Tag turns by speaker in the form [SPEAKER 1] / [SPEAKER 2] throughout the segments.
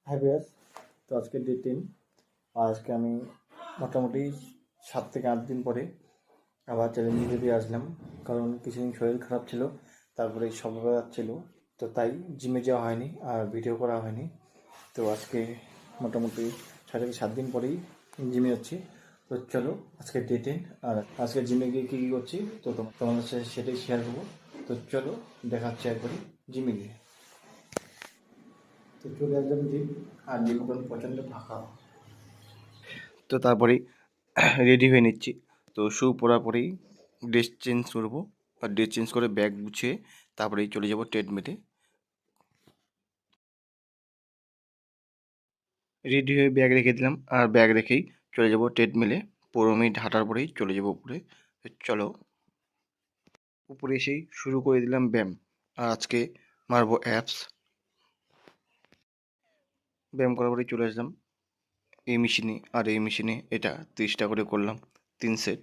[SPEAKER 1] Hi viewers, তো আজকে day 10। আজকে আমি মোটামুটি 7 থেকে 8 দিন পরে আবার চ্যালেঞ্জিং ভিডিও আসলাম, কারণ কিছুদিন শরীর খারাপ ছিল, তারপরে সকালে যাচ্ছিল, তো তাই জিমে যাওয়া হয়নি আর ভিডিও করা হয়নি। তো আজকে মোটামুটি 6 থেকে 7 দিন পরেই জিমে যাচ্ছি। তো চলো আজকে ডে 10, আর আজকে জিমে গিয়ে কী কী করছি তো তোমাদের সাথে সেটাই শেয়ার করবো। তো চলো দেখাচ্ছি একবারই জিমে গিয়ে। তো চলে আসলাম জিম, আর জিম এখন প্রচণ্ড ফাঁকা। তো তারপরেই রেডি হয়ে নিচ্ছি। তো শু পরার পরেই ড্রেস চেঞ্জ করবো, আর ড্রেস চেঞ্জ করে ব্যাগ গুছিয়ে তারপরেই চলে যাব ট্রেডমিলে। রেডি হয়ে ব্যাগ রেখে দিলাম, আর ব্যাগ রেখেই চলে যাব ট্রেডমিলে। 15 মিনিট হাঁটার পরেই চলে যাব উপরে। চলো উপরে এসেই শুরু করে দিলাম ব্যায়াম, আর আজকে মারবো অ্যাপস। ব্যায়াম করার পরেই চলে আসলাম এই মেশিনে, আর এই মেশিনে এটা 30টা করে করলাম 3 সেট।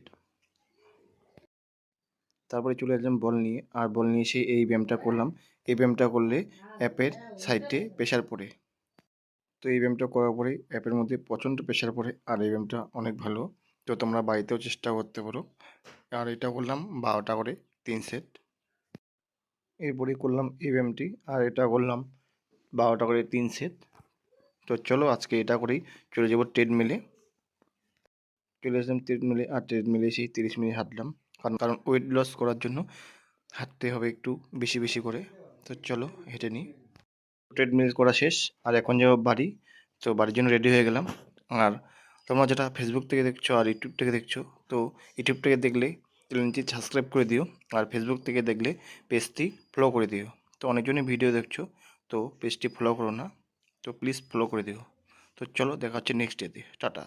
[SPEAKER 1] তারপরে চলে আসলাম বল নিয়ে, আর বল নিয়ে এসে এই ব্যায়ামটা করলাম। এই ব্যায়ামটা করলে অ্যাপের সাইডে প্রেশার পড়ে, তো এই ব্যায়ামটা করার পরে অ্যাপের মধ্যে প্রচণ্ড প্রেশার পড়ে, আর এই ব্যায়ামটা অনেক ভালো। তো তোমরা বাড়িতেও চেষ্টা করতে পারো। আর এটা করলাম 12টা করে 3 সেট। এরপরেই করলাম এই ব্যায়ামটি, আর এটা করলাম 12টা করে 3 সেট। তো চলো আজকে এটা করেই চলে যাবো ট্রেডমিলে। চলে আসলাম ট্রেডমিলে, আর ট্রেডমিলে এসেই 30 মিনিট হাঁটলাম, কারণ ওয়েট লস করার জন্য হাঁটতে হবে একটু বেশি বেশি করে। তো চলো হেঁটে নিই। ট্রেডমিল করা শেষ, আর এখন যাবো বাড়ি। তো বাড়ির জন্য রেডি হয়ে গেলাম। আর তোমরা যেটা ফেসবুক থেকে দেখছো আর ইউটিউব থেকে দেখছো, তো ইউটিউব থেকে দেখলে চ্যানেলটি সাবস্ক্রাইব করে দিও, আর ফেসবুক থেকে দেখলে পেজটি ফলো করে দিও। তো অনেকজনই ভিডিও দেখছো, তো পেজটি ফলো করো না, তো প্লিজ ফলো করে দিও। তো চলো দেখা হচ্ছে নেক্সট ডেতে। টাটা।